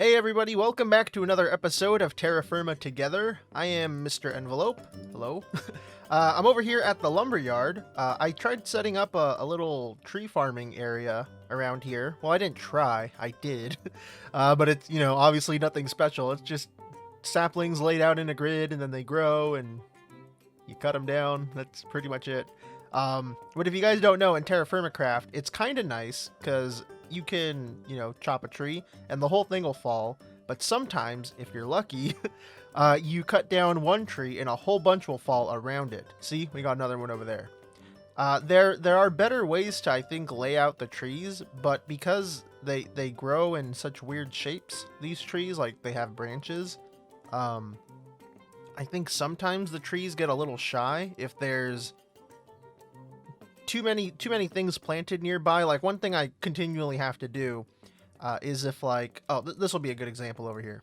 Hey everybody, welcome back to another episode of Terrafirma Together. I am MrEnvelope. Hello. I'm over here at the lumberyard. I tried setting up a little tree farming area around here. Well, I didn't try, I did. But it's, obviously nothing special. It's just saplings laid out in a grid and then they grow and you cut them down. That's pretty much it. But if you guys don't know, in terrafirmacraft, it's kind of nice because you can, chop a tree and the whole thing will fall. But sometimes, if you're lucky, you cut down one tree and a whole bunch will fall around it. See, we got another one over there. There are better ways to, I think, lay out the trees, but because they grow in such weird shapes, these trees, like they have branches, I think sometimes the trees get a little shy if there's too many things planted nearby. Like one thing I continually have to do is if this will be a good example over here.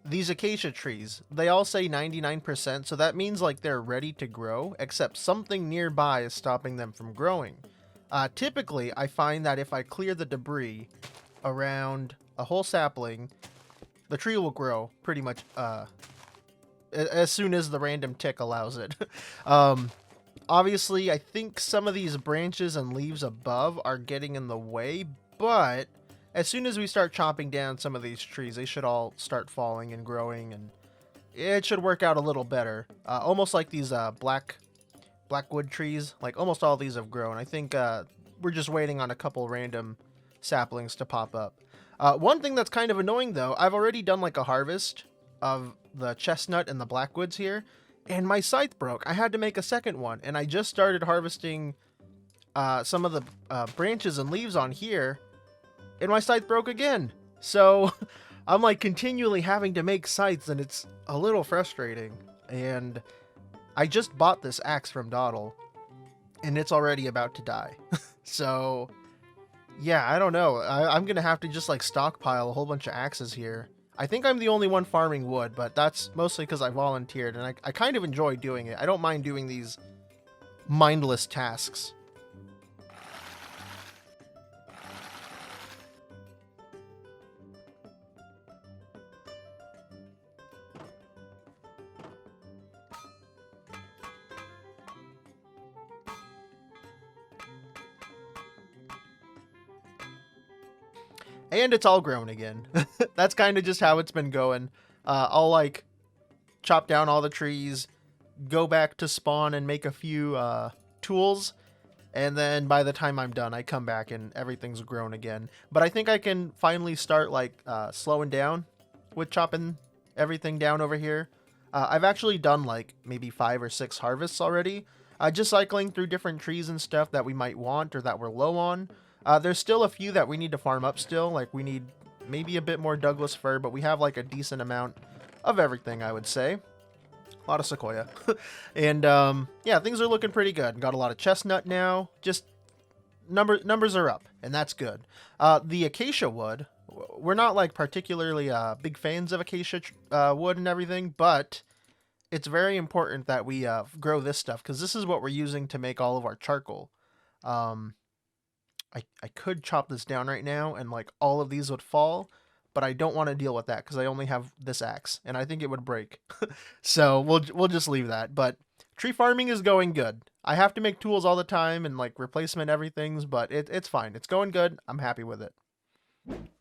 These acacia trees, they all say 99%, so that means like they're ready to grow, except something nearby is stopping them from growing. Typically, I find that if I clear the debris around a whole sapling, the tree will grow pretty much as soon as the random tick allows it. Obviously, I think some of these branches and leaves above are getting in the way, but as soon as we start chopping down some of these trees, they should all start falling and growing, and it should work out a little better. Almost like these blackwood trees, like almost all these have grown. I think we're just waiting on a couple random saplings to pop up. One thing that's kind of annoying, though, I've already done like a harvest of the chestnut and the blackwoods here, and my scythe broke. I had to make a second one, and I just started harvesting some of the branches and leaves on here, and my scythe broke again. So I'm like continually having to make scythes, and it's a little frustrating. And I just bought this axe from Dawdle, and it's already about to die. So yeah, I don't know. I'm gonna have to just like stockpile a whole bunch of axes here. I think I'm the only one farming wood, but that's mostly because I volunteered, and I kind of enjoy doing it. I don't mind doing these mindless tasks. And it's all grown again. That's kind of just how it's been going. I'll like chop down all the trees, go back to spawn and make a few tools, and then by the time I'm done, I come back and everything's grown again. But I think I can finally start like slowing down with chopping everything down over here. I've actually done like maybe 5 or 6 harvests already, just cycling through different trees and stuff that we might want or that we're low on. There's still a few that we need to farm up still, like we need maybe a bit more Douglas fir, but we have like a decent amount of everything, I would say. A lot of sequoia. And yeah, things are looking pretty good. Got a lot of chestnut now, just numbers are up, and that's good. The acacia wood, we're not like particularly big fans of acacia wood and everything, but it's very important that we grow this stuff, because this is what we're using to make all of our charcoal. I could chop this down right now and like all of these would fall, but I don't want to deal with that because I only have this axe and I think it would break. So we'll just leave that. But tree farming is going good. I have to make tools all the time and like replacement everything's, but it's fine. It's going good. I'm happy with it.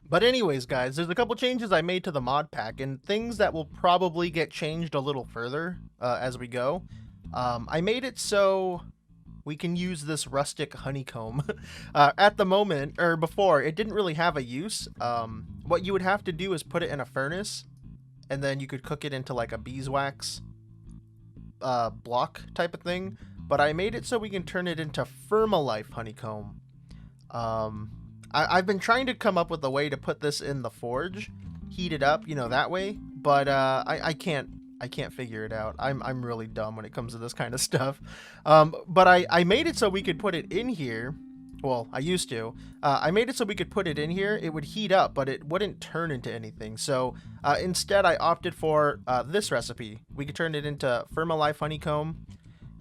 But anyways, guys, there's a couple changes I made to the mod pack and things that will probably get changed a little further as we go. I made it so we can use this rustic honeycomb. At the moment, or before, it didn't really have a use. What you would have to do is put it in a furnace, and then you could cook it into like a beeswax block type of thing. But I made it so we can turn it into Firmalife honeycomb. I've been trying to come up with a way to put this in the forge, heat it up, that way, but I can't figure it out. I'm really dumb when it comes to this kind of stuff. But I made it so we could put it in here. Well, I used to. I made it so we could put it in here. It would heat up, but it wouldn't turn into anything. So instead, I opted for this recipe. We could turn it into Firmalife honeycomb.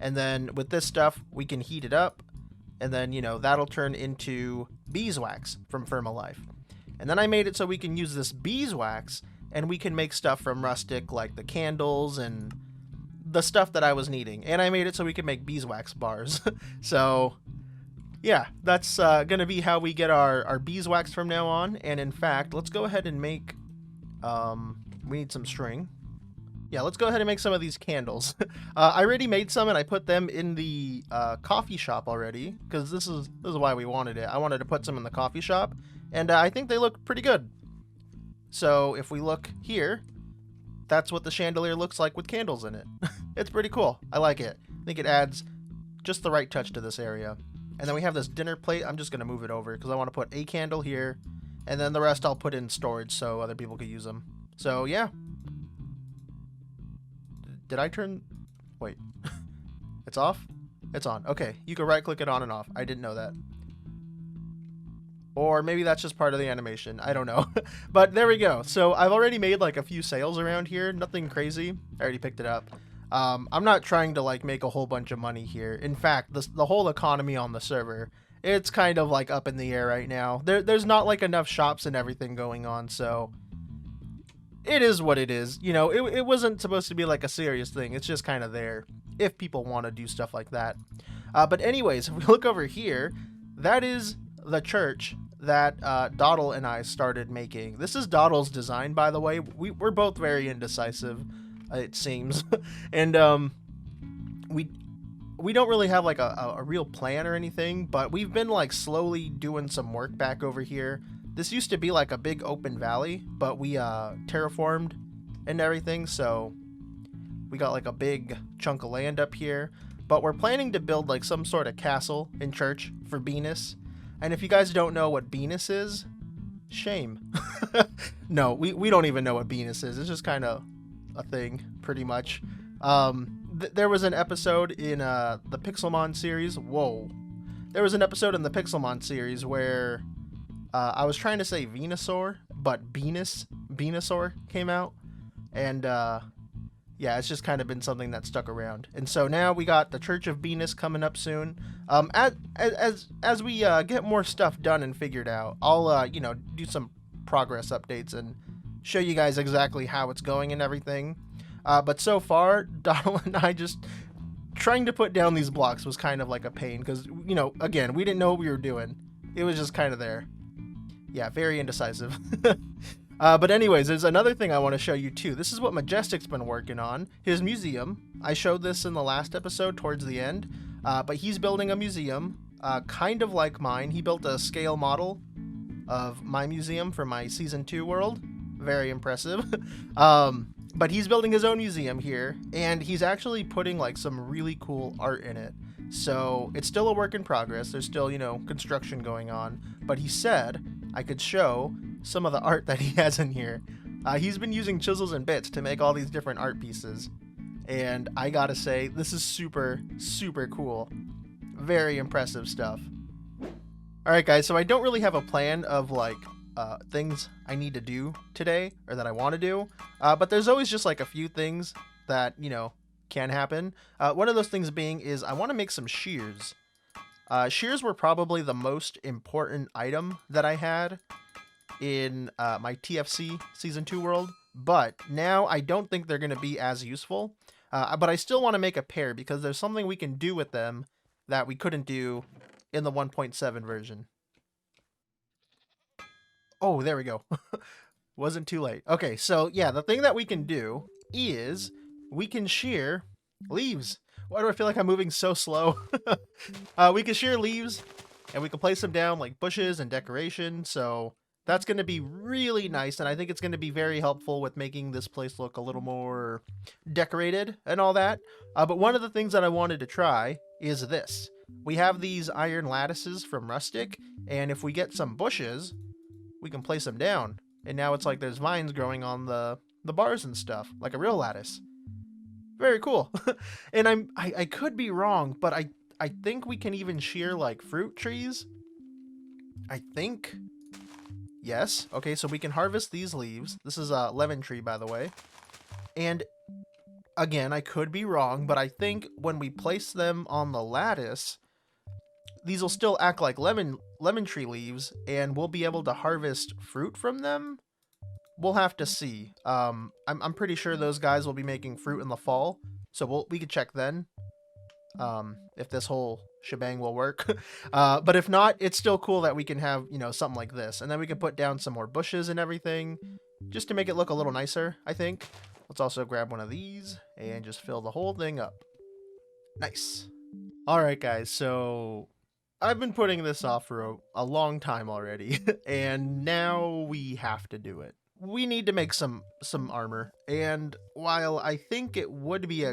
And then with this stuff, we can heat it up. And then, that'll turn into beeswax from Firmalife. And then I made it so we can use this beeswax, and we can make stuff from rustic, like the candles and the stuff that I was needing. And I made it so we can make beeswax bars. So yeah, that's gonna be how we get our beeswax from now on. And in fact, let's go ahead and make, we need some string. Yeah, let's go ahead and make some of these candles. I already made some, and I put them in the coffee shop already, because this is why we wanted it. I wanted to put some in the coffee shop, and I think they look pretty good. So if we look here, that's what the chandelier looks like with candles in it. It's pretty cool. I like it. I think it adds just the right touch to this area. And then we have this dinner plate. I'm just going to move it over because I want to put a candle here, and then the rest I'll put in storage so other people can use them. So yeah. Did I turn... Wait. It's off? It's on. Okay, you can right-click it on and off. I didn't know that. Or maybe that's just part of the animation. I don't know. But there we go. So I've already made like a few sales around here. Nothing crazy. I already picked it up. I'm not trying to like make a whole bunch of money here. In fact, the whole economy on the server, it's kind of like up in the air right now. There's not like enough shops and everything going on, so... It is what it is. You know, it wasn't supposed to be like a serious thing. It's just kind of there if people want to do stuff like that. But anyways, if we look over here, that is the church that Doddle and I started making. This is Doddle's design, by the way. We're both very indecisive, it seems. And we don't really have like a real plan or anything, but we've been like slowly doing some work back over here. This used to be like a big open valley, but we terraformed and everything, so we got like a big chunk of land up here. But we're planning to build like some sort of castle and church for Venus. And if you guys don't know what Venus is, shame. No, we don't even know what Venus is. It's just kind of a thing, pretty much. There was an episode in the Pixelmon series. Whoa. There was an episode in the Pixelmon series where... I was trying to say Venusaur, but Venusaur came out, and yeah, it's just kind of been something that stuck around. And so now we got the Church of Venus coming up soon. As we get more stuff done and figured out, I'll you know, do some progress updates and show you guys exactly how it's going and everything. But so far, Donald and I just trying to put down these blocks was kind of like a pain because, you know, again, we didn't know what we were doing. It was just kind of there. Yeah, very indecisive. But anyways, there's another thing I want to show you too. This is what Majestic's been working on. His museum. I showed this in the last episode towards the end. But he's building a museum, kind of like mine. He built a scale model of my museum for my Season 2 world. Very impressive. But he's building his own museum here, and he's actually putting like some really cool art in it. So it's still a work in progress. There's still, you know, construction going on. But he said I could show some of the art that he has in here. He's been using chisels and bits to make all these different art pieces. And I gotta say, this is super, super cool. Very impressive stuff. Alright guys, so I don't really have a plan of like things I need to do today, or that I want to do. But there's always just like a few things that, you know, can happen. One of those things being is I want to make some shears. Shears were probably the most important item that I had in my TFC Season 2 world, but now I don't think they're going to be as useful. But I still want to make a pair because there's something we can do with them that we couldn't do in the 1.7 version. Oh, there we go. Wasn't too late. Okay, so yeah, the thing that we can do is we can shear leaves. Why do I feel like I'm moving so slow? We can shear leaves, and we can place them down like bushes and decoration, so that's going to be really nice, and I think it's going to be very helpful with making this place look a little more decorated and all that. But one of the things that I wanted to try is this. We have these iron lattices from Rustic, and if we get some bushes, we can place them down. And now it's like there's vines growing on the bars and stuff, like a real lattice. Very cool. And I could be wrong, but I think we can even shear like fruit trees. I think. Yes. Okay, so we can harvest these leaves. This is a lemon tree, by the way. And again, I could be wrong, but I think when we place them on the lattice, these will still act like lemon lemon tree leaves, and we'll be able to harvest fruit from them. We'll have to see. I'm pretty sure those guys will be making fruit in the fall, so we could check then. If this whole shebang will work. But if not, it's still cool that we can have, you know, something like this. And then we can put down some more bushes and everything just to make it look a little nicer, I think. Let's also grab one of these and just fill the whole thing up. Nice. All right, guys. So I've been putting this off for a long time already, and now we have to do it. We need to make some armor. And while I think it would be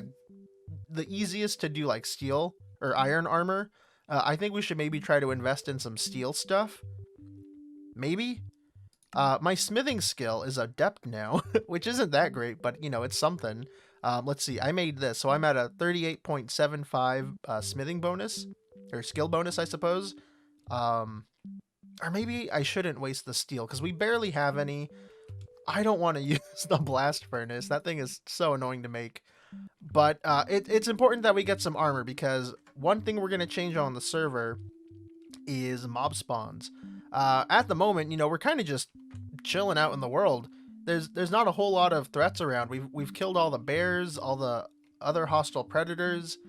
the easiest to do like steel or iron armor, I think we should maybe try to invest in some steel stuff. Maybe. My smithing skill is adept now, which isn't that great, but you know, it's something. Let's see, I made this, so I'm at a 38.75 smithing bonus, or skill bonus, I suppose. Or maybe I shouldn't waste the steel, because we barely have any. I don't want to use the blast furnace. That thing is so annoying to make. But it's important that we get some armor, because one thing we're going to change on the server is mob spawns. At the moment, you know, we're kind of just chilling out in the world. There's not a whole lot of threats around. We've killed all the bears, all the other hostile predators.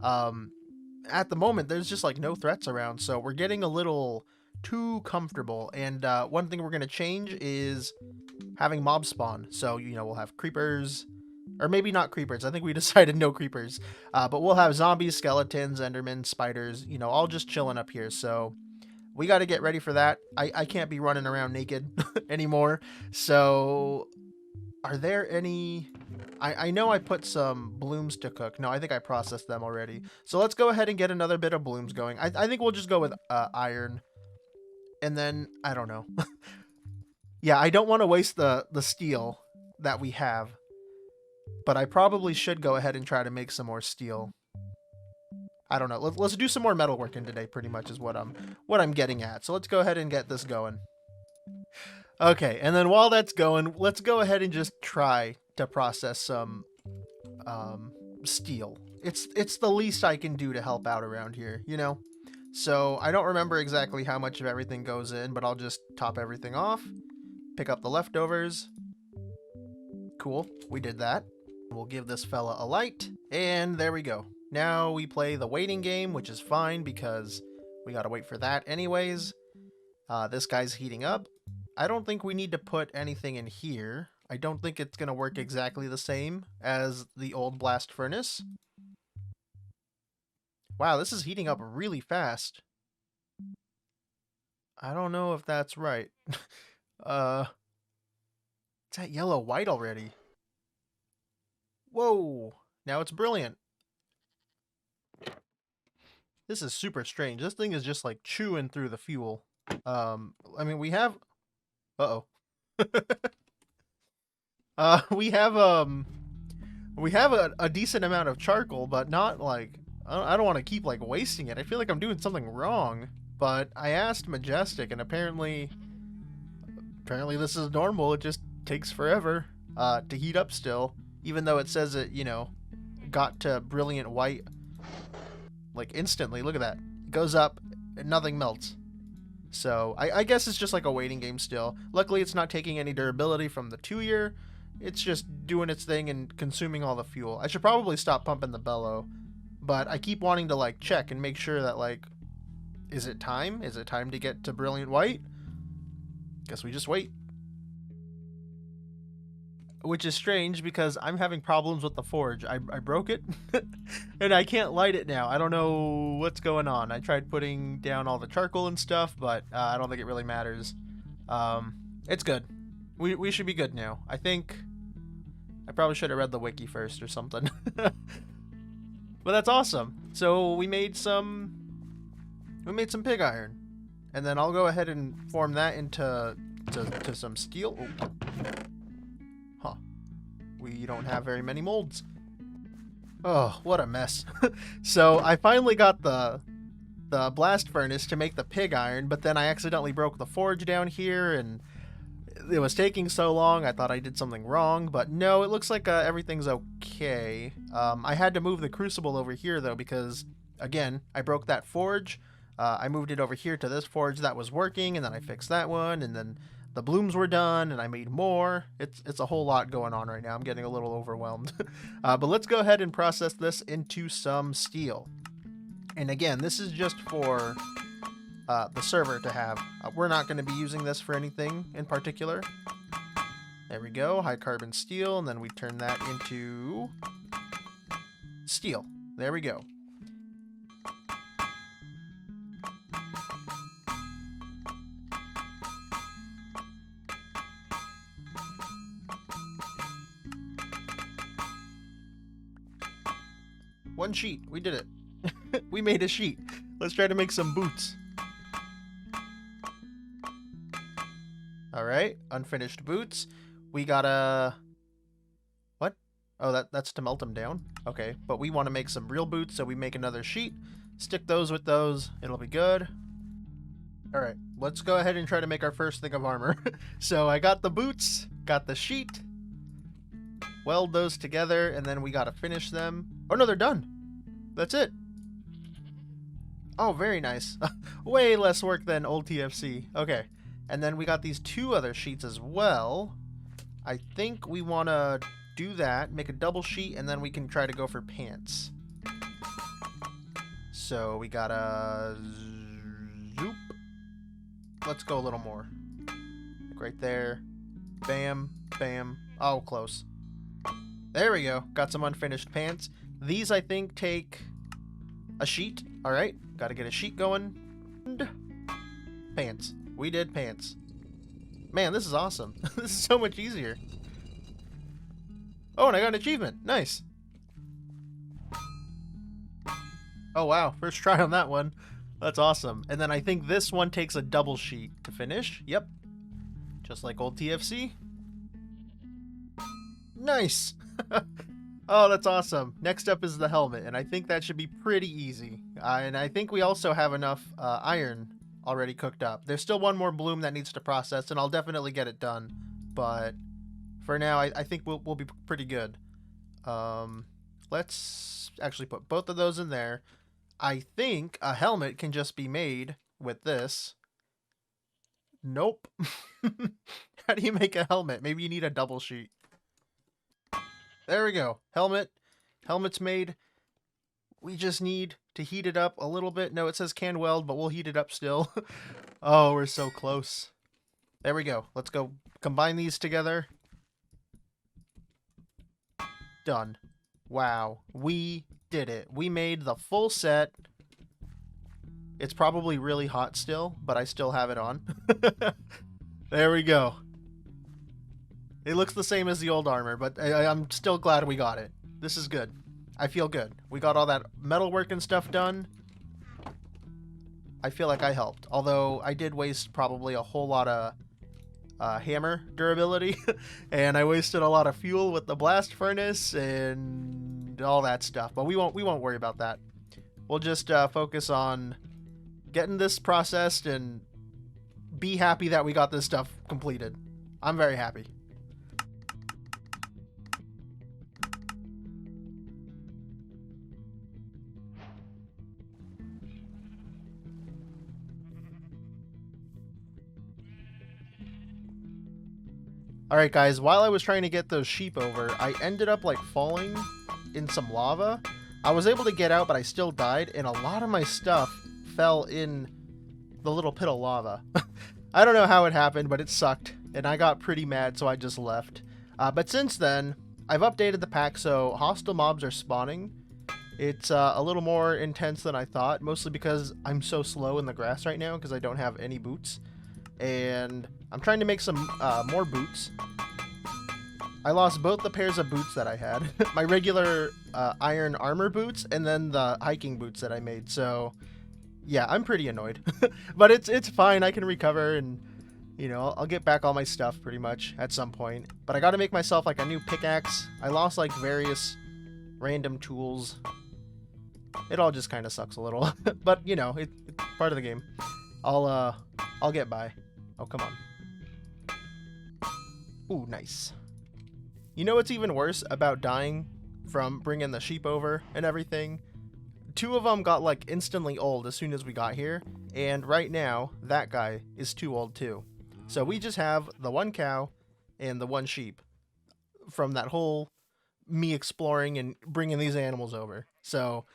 At the moment, there's just like no threats around, so we're getting a little too comfortable. And one thing we're going to change is having mob spawn. So, you know, we'll have creepers, or maybe not creepers. I think we decided no creepers. But we'll have zombies, skeletons, endermen, spiders, you know, all just chilling up here. So we got to get ready for that. I can't be running around naked anymore. So are there any... I know I put some blooms to cook. No, I think I processed them already. So let's go ahead and get another bit of blooms going. I think we'll just go with iron. And then, I don't know. Yeah, I don't want to waste the steel that we have. But I probably should go ahead and try to make some more steel. I don't know. Let's do some more metalworking today, pretty much is what I'm getting at. So let's go ahead and get this going. Okay, and then while that's going, let's go ahead and just try to process some steel. It's the least I can do to help out around here, you know? So I don't remember exactly how much of everything goes in, but I'll just top everything off, pick up the leftovers. Cool, we did that. We'll give this fella a light, and there we go. Now we play the waiting game, which is fine because we gotta wait for that anyways. This guy's heating up. I don't think we need to put anything in here. I don't think it's gonna work exactly the same as the old blast furnace. Wow, this is heating up really fast. I don't know if that's right. It's at yellow white already. Whoa, now it's brilliant. This is super strange. This thing is just like chewing through the fuel. I mean, we have... Uh-oh. We have a decent amount of charcoal, but not like... I don't want to keep like wasting it. I feel like I'm doing something wrong. But I asked Majestic, and apparently this is normal. It just takes forever to heat up still, even though it says it, you know, got to brilliant white like instantly. Look at that. It goes up and nothing melts. So I guess it's just like a waiting game still. Luckily, it's not taking any durability from the 2-year. It's just doing its thing and consuming all the fuel. I should probably stop pumping the bellow. But I keep wanting to like check and make sure that like, is it time? Is it time to get to brilliant white? Guess we just wait. Which is strange because I'm having problems with the forge. I broke it and I can't light it now. I don't know what's going on. I tried putting down all the charcoal and stuff, but I don't think it really matters. It's good. We should be good now. I think I probably should have read the wiki first or something. But that's awesome. So we made some pig iron, and then I'll go ahead and form that into some steel. Oh. Huh. We don't have very many molds. Oh, what a mess. So I finally got the blast furnace to make the pig iron, but then I accidentally broke the forge down here, and it was taking so long. I thought I did something wrong, but no, it looks like everything's okay. I had to move the crucible over here though because, again, I broke that forge. I moved it over here to this forge that was working, and then I fixed that one, and then the blooms were done, and I made more. It's a whole lot going on right now. I'm getting a little overwhelmed. But let's go ahead and process this into some steel. And again, this is just for the server to have. We're not going to be using this for anything in particular. There we go, high carbon steel, and then we turn that into steel. There we go. One sheet. We did it. We made a sheet. Let's try to make some boots. Alright, unfinished boots. We gotta... What? Oh, that's to melt them down? Okay, but we want to make some real boots, so we make another sheet. Stick those with those. It'll be good. Alright, let's go ahead and try to make our first thing of armor. So I got the boots, got the sheet. Weld those together, and then we gotta finish them. Oh no, they're done. That's it. Oh, very nice. Way less work than old TFC. Okay. And then we got these two other sheets as well. I think we want to do that, make a double sheet, and then we can try to go for pants. So we gotta zoop. Let's go a little more. Like right there. Bam, bam. Oh, close. There we go. Got some unfinished pants. These, I think, take a sheet. All right. Got to get a sheet going. And pants. We did pants. Man, this is awesome. This is so much easier. Oh, and I got an achievement. Nice. Oh, wow. First try on that one. That's awesome. And then I think this one takes a double sheet to finish. Yep. Just like old TFC. Nice. Oh, that's awesome. Next up is the helmet, and I think that should be pretty easy. And I think we also have enough iron already cooked up. There's still one more bloom that needs to process, and I'll definitely get it done. But for now, I think we'll be pretty good. Let's actually put both of those in there. I think a helmet can just be made with this. Nope. How do you make a helmet? Maybe you need a double sheet. There we go. Helmet. Helmet's made. We just need to heat it up a little bit. No, it says can weld, but we'll heat it up still. Oh, we're so close. There we go. Let's go combine these together. Done. Wow. We did it. We made the full set. It's probably really hot still, but I still have it on. There we go. It looks the same as the old armor, but I'm still glad we got it. This is good. I feel good. We got all that metalwork and stuff done. I feel like I helped. Although I did waste probably a whole lot of hammer durability. And I wasted a lot of fuel with the blast furnace and all that stuff. But we won't worry about that. We'll just focus on getting this processed and be happy that we got this stuff completed. I'm very happy. Alright guys, while I was trying to get those sheep over, I ended up like falling in some lava. I was able to get out, but I still died, and a lot of my stuff fell in the little pit of lava. I don't know how it happened, but it sucked, and I got pretty mad, so I just left. But since then, I've updated the pack, so hostile mobs are spawning. It's a little more intense than I thought, mostly because I'm so slow in the grass right now, because I don't have any boots. And I'm trying to make some more boots. I lost both the pairs of boots that I had. My regular iron armor boots and then the hiking boots that I made. So yeah, I'm pretty annoyed. But it's fine. I can recover and, you know, I'll get back all my stuff pretty much at some point. But I got to make myself like a new pickaxe. I lost like various random tools. It all just kind of sucks a little. But, you know, it's part of the game. I'll get by. Oh, come on. Ooh, nice. You know what's even worse about dying from bringing the sheep over and everything? 2 of them got like instantly old as soon as we got here, and right now that guy is too old too. So we just have the 1 cow and the 1 sheep from that whole me exploring and bringing these animals over. So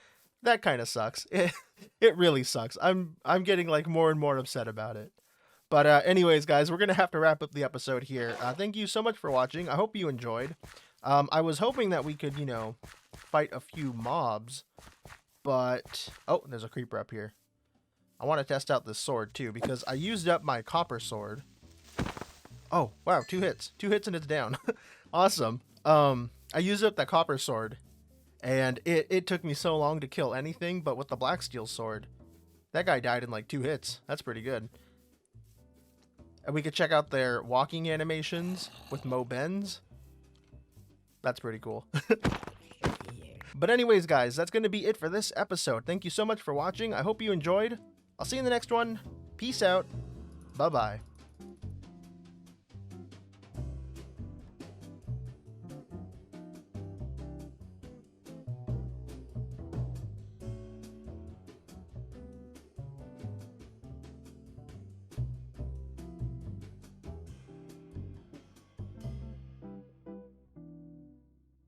that kind of sucks. It really sucks. I'm getting like more and more upset about it. But anyways, guys, we're gonna have to wrap up the episode here. Thank you so much for watching. I hope you enjoyed. I was hoping that we could, you know, fight a few mobs, but oh, there's a creeper up here. I want to test out this sword too because I used up my copper sword. Oh wow, 2 hits and it's down. Awesome. I used up that copper sword, and it took me so long to kill anything, but with the black steel sword, that guy died in like 2 hits. That's pretty good. And we could check out their walking animations with Mo Benz. That's pretty cool. But anyways, guys, that's going to be it for this episode. Thank you so much for watching. I hope you enjoyed. I'll see you in the next one. Peace out. Bye-bye.